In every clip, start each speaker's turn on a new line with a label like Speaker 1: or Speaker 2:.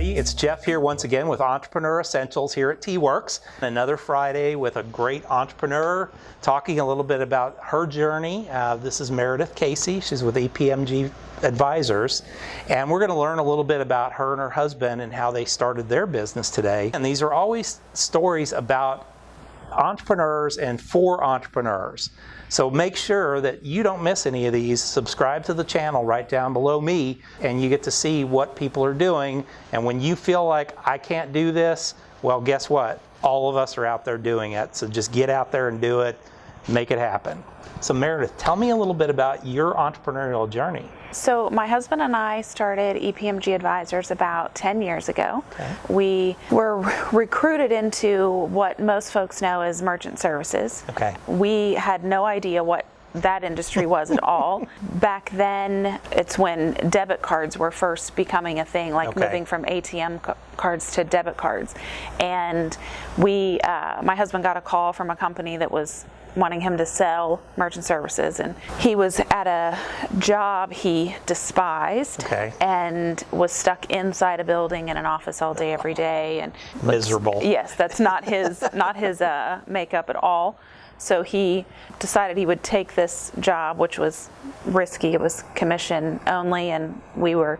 Speaker 1: everybody. It's Jeff here once again with Entrepreneur Essentials here at T-Werx. Another Friday with a great entrepreneur talking a little bit about her journey. This is Meredith Casey. She's with EPMG Advisors, and we're going to learn a little bit about her and her husband and how they started their business today. And these are always stories about entrepreneurs and for entrepreneurs. So make sure that you don't miss any of these. Subscribe to the channel right down below me, and you get to see what people are doing. And when you feel like I can't do this, well, guess what? All of us are out there doing it. So just get out there and do it. Make it happen. So Meredith, tell me a little bit about your entrepreneurial journey.
Speaker 2: So my husband and I started EPMG Advisors about 10 years ago.
Speaker 1: Okay.
Speaker 2: We were recruited into what most folks know as merchant services.
Speaker 1: Okay.
Speaker 2: We had no idea what that industry was at all. Back then, it's when debit cards were first becoming a thing, like moving from ATM cards to debit cards. And my husband got a call from a company that was wanting him to sell merchant services, and he was at a job he despised and was stuck inside a building in an office all day every day, and
Speaker 1: miserable.
Speaker 2: Yes, that's not his makeup at all. So he decided he would take this job, which was risky. It was commission only, and we were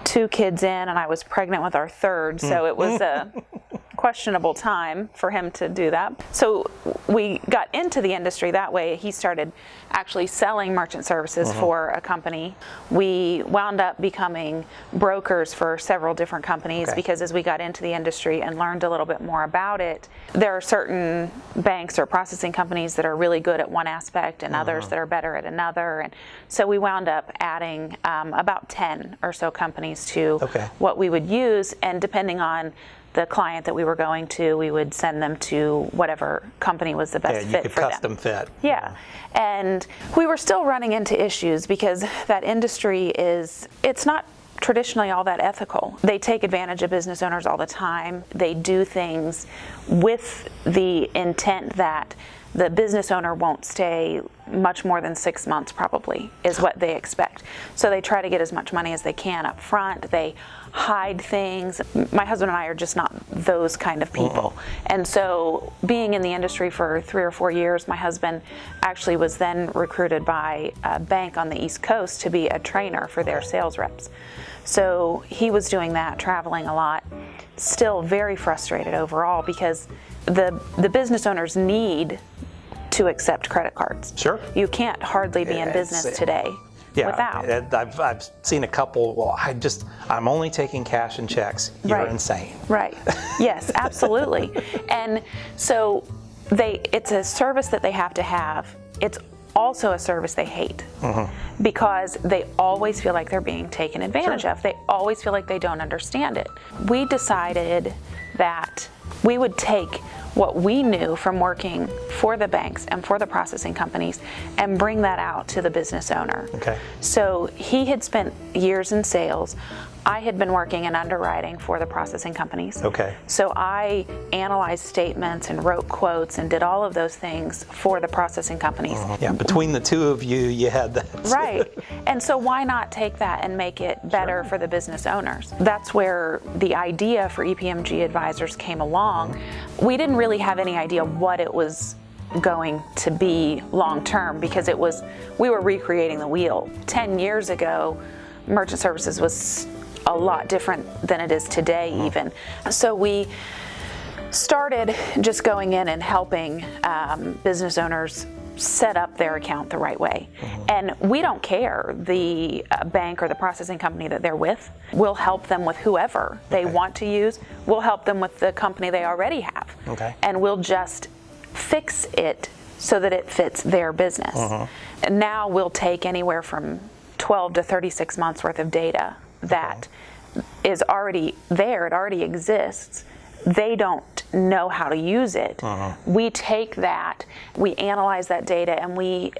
Speaker 2: 2 kids in, and I was pregnant with our third, so it was a questionable time for him to do that. So we got into the industry that way. He started actually selling merchant services for a company. We wound up becoming brokers for several different companies because as we got into the industry and learned a little bit more about it, there are certain banks or processing companies that are really good at one aspect and others that are better at another. And so we wound up adding about 10 or so companies to what we would use, and depending on the client that we were going to, we would send them to whatever company was the best fit for them.
Speaker 1: Custom fit.
Speaker 2: Yeah. And we were still running into issues because that industry it's not traditionally all that ethical. They take advantage of business owners all the time. They do things with the intent that the business owner won't stay much more than 6 months, probably, is what they expect. So they try to get as much money as they can up front. They hide things. My husband and I are just not those kind of people. And so being in the industry for 3 or 4 years, my husband actually was then recruited by a bank on the East Coast to be a trainer for their sales reps. So he was doing that, traveling a lot, still very frustrated overall because the business owners need to accept credit cards.
Speaker 1: Sure.
Speaker 2: You can't hardly be in business today without.
Speaker 1: I've seen a couple, well, I'm only taking cash and checks. You're insane.
Speaker 2: Right. Yes, absolutely. And so it's a service that they have to have. It's also a service they hate because they always feel like they're being taken advantage of. They always feel like they don't understand it. We decided that we would take what we knew from working for the banks and for the processing companies and bring that out to the business owner. So he had spent years in sales. I had been working in underwriting for the processing companies. So I analyzed statements and wrote quotes and did all of those things for the processing companies.
Speaker 1: Yeah, between the two of you, you had that.
Speaker 2: Right. And so why not take that and make it better for the business owners? That's where the idea for EPMG Advisors came along. We didn't really have any idea what it was going to be long term because we were recreating the wheel. 10 years ago, merchant services was a lot different than it is today even. So we started just going in and helping business owners set up their account the right way. And we don't care the bank or the processing company that they're with. We'll help them with whoever they want to use. We'll help them with the company they already have. And we'll just fix it so that it fits their business. And now we'll take anywhere from 12 to 36 months worth of data that is already there, it already exists. They don't know how to use it. We take that, we analyze that data, and we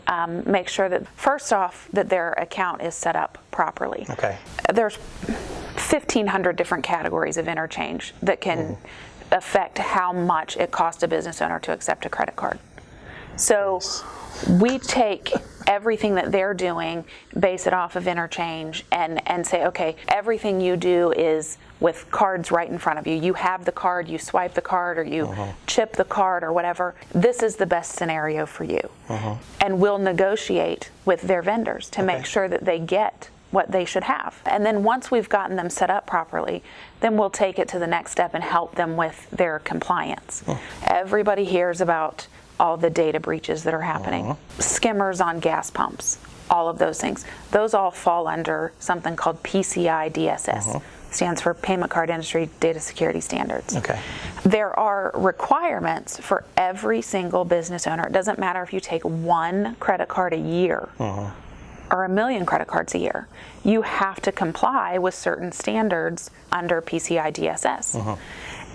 Speaker 2: make sure that, first off, that their account is set up properly. There's 1,500 different categories of interchange that can affect how much it costs a business owner to accept a credit card. So we take everything that they're doing, base it off of interchange, and say, okay, everything you do is with cards right in front of you. You have the card, you swipe the card, or you chip the card or whatever. This is the best scenario for you. And we'll negotiate with their vendors to make sure that they get what they should have. And then once we've gotten them set up properly, then we'll take it to the next step and help them with their compliance. Everybody hears about all the data breaches that are happening. Skimmers on gas pumps, all of those things. Those all fall under something called PCI DSS. Stands for Payment Card Industry Data Security Standards. There are requirements for every single business owner. It doesn't matter if you take one credit card a year or 1 million credit cards a year. You have to comply with certain standards under PCI DSS.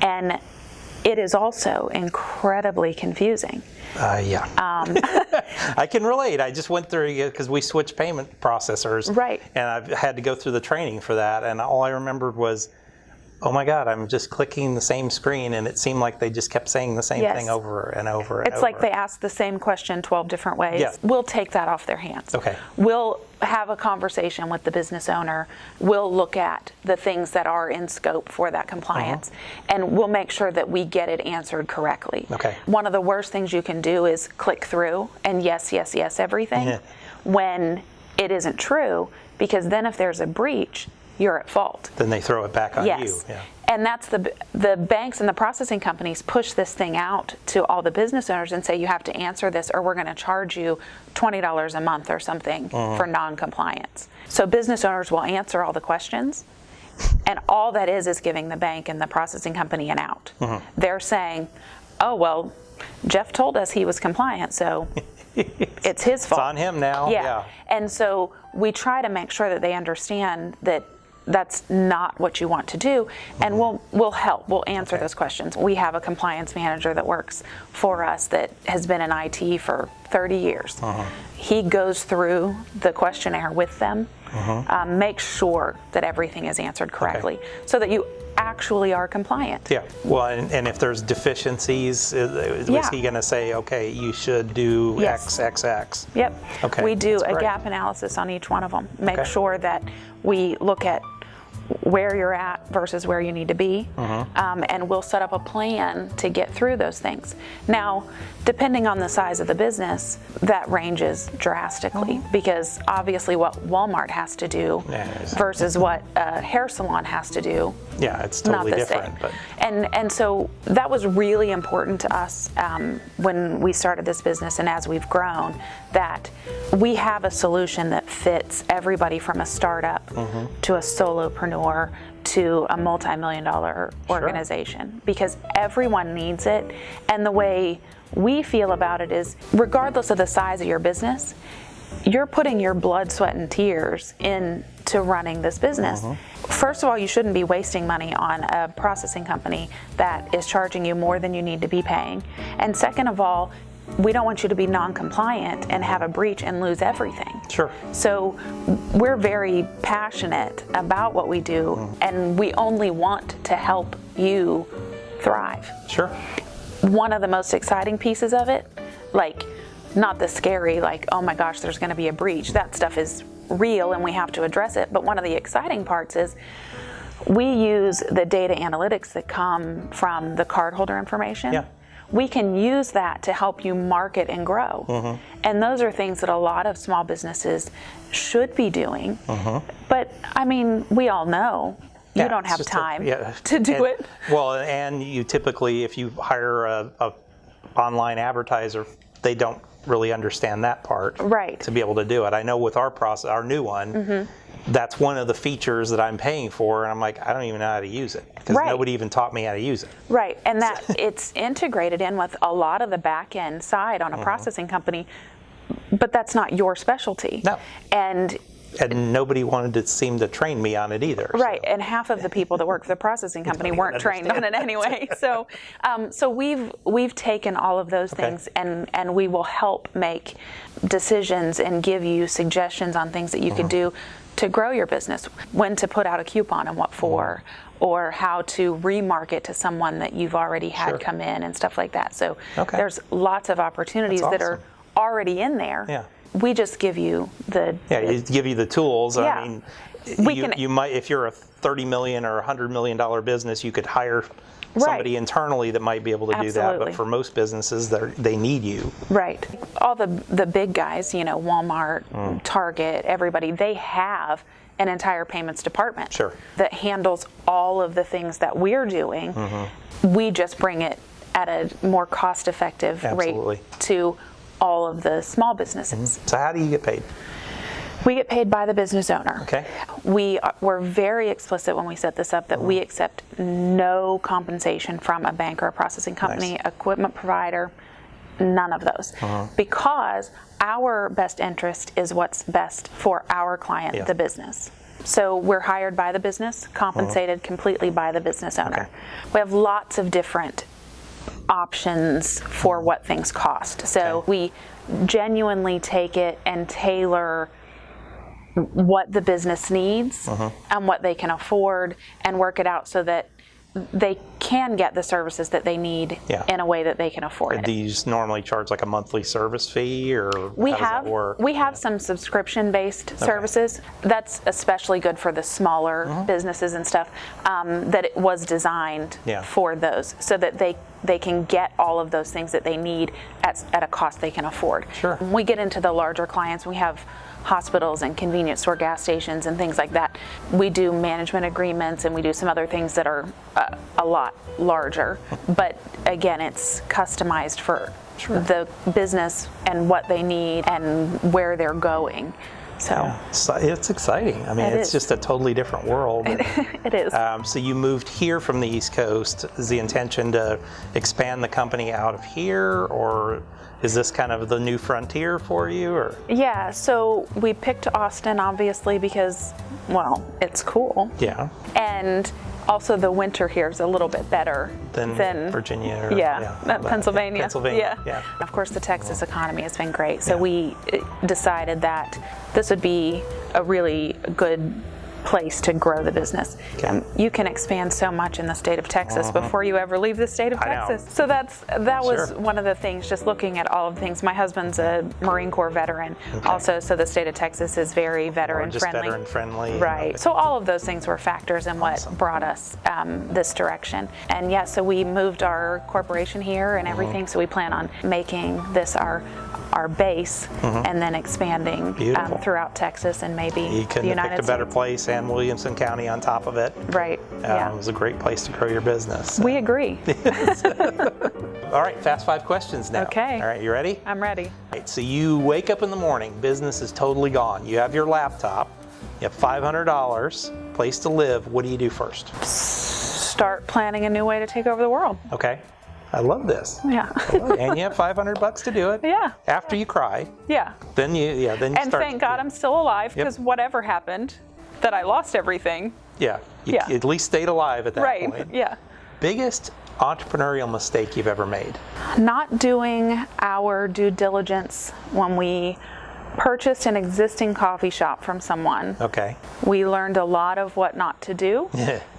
Speaker 2: And it is also incredibly confusing.
Speaker 1: I can relate. I just went through because we switched payment processors. And I've had to go through the training for that. And all I remembered was, oh my God, I'm just clicking the same screen, and it seemed like they just kept saying the same thing over and over and over.
Speaker 2: It's like they asked the same question 12 different ways. We'll take that off their hands. We'll have a conversation with the business owner. We'll look at the things that are in scope for that compliance, and we'll make sure that we get it answered correctly. One of the worst things you can do is click through and yes, yes, yes, everything, when it isn't true, because then if there's a breach, you're at fault.
Speaker 1: Then they throw it back on you.
Speaker 2: And that's the banks and the processing companies push this thing out to all the business owners and say, you have to answer this or we're going to charge you $20 a month or something for non-compliance. So business owners will answer all the questions, and all that is giving the bank and the processing company an out. They're saying, oh, well, Jeff told us he was compliant, so it's his fault.
Speaker 1: It's on him now.
Speaker 2: And so we try to make sure that they understand that that's not what you want to do, and we'll help. We'll answer those questions. We have a compliance manager that works for us that has been in IT for 30 years. He goes through the questionnaire with them, make sure that everything is answered correctly, so that you actually are compliant.
Speaker 1: Well, and if there's deficiencies, was he going to say, okay, you should do XXX? We do a gap analysis on each one of them. Make sure that we look at where you're at versus where you need to be, and we'll set up a plan to get through those things. Now, depending on the size of the business, that ranges drastically, because obviously what Walmart has to do versus what a hair salon has to do, it's totally different. But.
Speaker 2: And so that was really important to us when we started this business, and as we've grown, that we have a solution that fits everybody from a startup to a solopreneur to a multi-million-dollar organization, because everyone needs it. And the way we feel about it is, regardless of the size of your business, you're putting your blood, sweat, and tears into running this business. First of all, you shouldn't be wasting money on a processing company that is charging you more than you need to be paying. And second of all, we don't want you to be non-compliant and have a breach and lose everything. So we're very passionate about what we do, and we only want to help you thrive. One of the most exciting pieces of it, like, not the scary, like, oh my gosh, there's going to be a breach. That stuff is real and we have to address it. But one of the exciting parts is we use the data analytics that come from the cardholder information. We can use that to help you market and grow. And those are things that a lot of small businesses should be doing. But I mean, we all know you don't have time to do it.
Speaker 1: Well, and you typically, if you hire a online advertiser, they don't really understand that part to be able to do it. I know with our process, our new one, that's one of the features that I'm paying for, and I'm like, I don't even know how to use it, because nobody even taught me how to use it.
Speaker 2: And that it's integrated in with a lot of the back end side on a processing company, but that's not your specialty. And
Speaker 1: nobody wanted to seem to train me on it either.
Speaker 2: And half of the people that work for the processing company weren't trained on it anyway. So we've taken all of those things, and we will help make decisions and give you suggestions on things that you could do to grow your business, when to put out a coupon and what for, or how to remarket to someone that you've already had come in and stuff like that. So there's lots of opportunities that are already in there We just give you the
Speaker 1: it give you the tools.
Speaker 2: Yeah.
Speaker 1: I mean,
Speaker 2: We
Speaker 1: you might, if you're a $30 million or $100 million business, you could hire somebody internally that might be able to do that.
Speaker 2: Absolutely.
Speaker 1: But for most businesses, they need you.
Speaker 2: Right. All the big guys, Walmart, Target, everybody, they have an entire payments department
Speaker 1: Sure.
Speaker 2: that handles all of the things that we're doing. We just bring it at a more cost-effective
Speaker 1: Absolutely.
Speaker 2: rate to all of the small businesses.
Speaker 1: So how do you get paid?
Speaker 2: We get paid by the business owner.
Speaker 1: Okay.
Speaker 2: We were very explicit when we set this up that we accept no compensation from a bank or a processing company,
Speaker 1: Nice.
Speaker 2: equipment provider, none of those. Because our best interest is what's best for our client, the business. So we're hired by the business, compensated completely by the business owner.
Speaker 1: Okay.
Speaker 2: We have lots of different options for what things cost. So we genuinely take it and tailor what the business needs and what they can afford and work it out so that they can get the services that they need in a way that they can afford it.
Speaker 1: Do you just normally charge like a monthly service fee, or
Speaker 2: We
Speaker 1: how does
Speaker 2: have
Speaker 1: that work?
Speaker 2: we have some subscription-based services. That's especially good for the smaller businesses and stuff. That it was designed for those, so that they can get all of those things that they need at a cost they can afford.
Speaker 1: Sure.
Speaker 2: When we get into the larger clients, we have hospitals and convenience store gas stations and things like that. We do management agreements and we do some other things that are a lot larger. But again, it's customized for the business and what they need and where they're going. So
Speaker 1: it's exciting. I mean, it's just a totally different world.
Speaker 2: It is.
Speaker 1: So you moved here from the East Coast. Is the intention to expand the company out of here, or is this kind of the new frontier for you? Or
Speaker 2: Yeah, so we picked Austin obviously because, well, it's cool.
Speaker 1: Yeah.
Speaker 2: And also the winter here is a little bit better
Speaker 1: than Virginia or
Speaker 2: Pennsylvania.
Speaker 1: Pennsylvania. Yeah.
Speaker 2: Of course, the Texas economy has been great. So we decided that this would be a really good place to grow the business.
Speaker 1: Okay.
Speaker 2: You can expand so much in the state of Texas before you ever leave the state of Texas. So that was one of the things, just looking at all of the things. My husband's a Marine Corps veteran also, so the state of Texas is very veteran friendly.
Speaker 1: Veteran friendly.
Speaker 2: Right. So all of those things were factors in what brought us this direction. And so we moved our corporation here and everything, so we plan on making this our base and then expanding throughout Texas and maybe
Speaker 1: You couldn't
Speaker 2: the United
Speaker 1: have picked a better
Speaker 2: States.
Speaker 1: place, and Williamson County on top of it.
Speaker 2: Right.
Speaker 1: It was a great place to grow your business.
Speaker 2: We agree.
Speaker 1: All right, fast 5 questions now.
Speaker 2: Okay.
Speaker 1: All right, you ready?
Speaker 2: I'm ready.
Speaker 1: All right, so you wake up in the morning, business is totally gone. You have your laptop, you have $500, place to live. What do you do first?
Speaker 2: Start planning a new way to take over the world.
Speaker 1: Okay. I love this.
Speaker 2: Yeah.
Speaker 1: And you have $500 to do it.
Speaker 2: Yeah.
Speaker 1: After you cry.
Speaker 2: Yeah.
Speaker 1: Then you
Speaker 2: And
Speaker 1: start.
Speaker 2: thank God I'm still alive, because whatever happened, that I lost everything.
Speaker 1: You at least stayed alive at that point.
Speaker 2: Right. Yeah.
Speaker 1: Biggest entrepreneurial mistake you've ever made?
Speaker 2: Not doing our due diligence when we purchased an existing coffee shop from someone.
Speaker 1: Okay.
Speaker 2: We learned a lot of what not to do.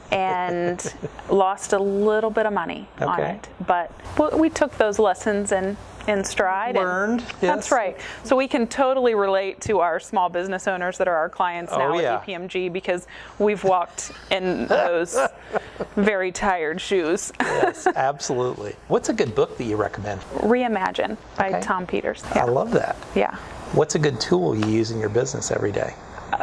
Speaker 2: And lost a little bit of money on it. But we took those lessons in stride.
Speaker 1: Learned.
Speaker 2: That's right. So we can totally relate to our small business owners that are our clients now at EPMG, because we've walked in those very tired shoes.
Speaker 1: Yes, absolutely. What's a good book that you recommend?
Speaker 2: Reimagine by Tom Peters.
Speaker 1: I love that.
Speaker 2: Yeah.
Speaker 1: What's a good tool you use in your business every day?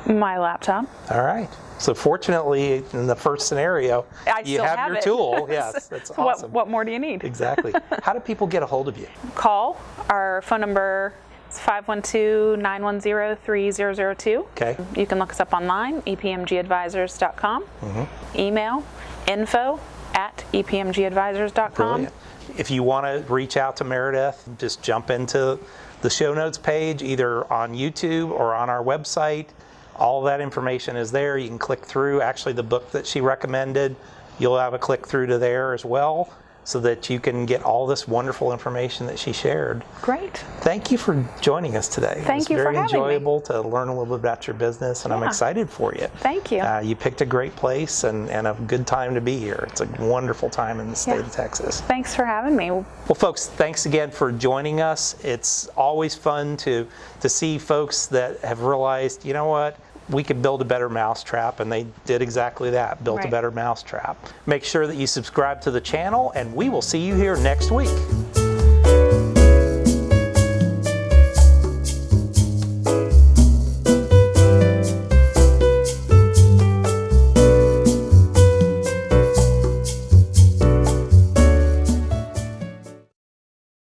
Speaker 2: My laptop.
Speaker 1: All right. So fortunately, in the first scenario, you
Speaker 2: still
Speaker 1: have your
Speaker 2: it.
Speaker 1: tool. Yes, that's awesome.
Speaker 2: What more do you need?
Speaker 1: Exactly. How do people get a hold of you?
Speaker 2: Call. Our phone number is 512-910-3002.
Speaker 1: Okay.
Speaker 2: You can look us up online, epmgadvisors.com. Email info@epmgadvisors.com.
Speaker 1: Brilliant. If you want to reach out to Meredith, just jump into the show notes page, either on YouTube or on our website. All of that information is there. You can click through. Actually, the book that she recommended, you'll have a click through to there as well. so that you can get all this wonderful information that she shared.
Speaker 2: Great.
Speaker 1: Thank you for joining us today.
Speaker 2: Thank you for having me.
Speaker 1: It was very enjoyable to learn a little bit about your business, and I'm excited for you.
Speaker 2: Thank you.
Speaker 1: You picked a great place and a good time to be here. It's a wonderful time in the state of Texas.
Speaker 2: Thanks for having me.
Speaker 1: Well, folks, thanks again for joining us. It's always fun to see folks that have realized, you know what, we could build a better mousetrap, and they did exactly that, built a better mousetrap. Make sure that you subscribe to the channel, and we will see you here next week.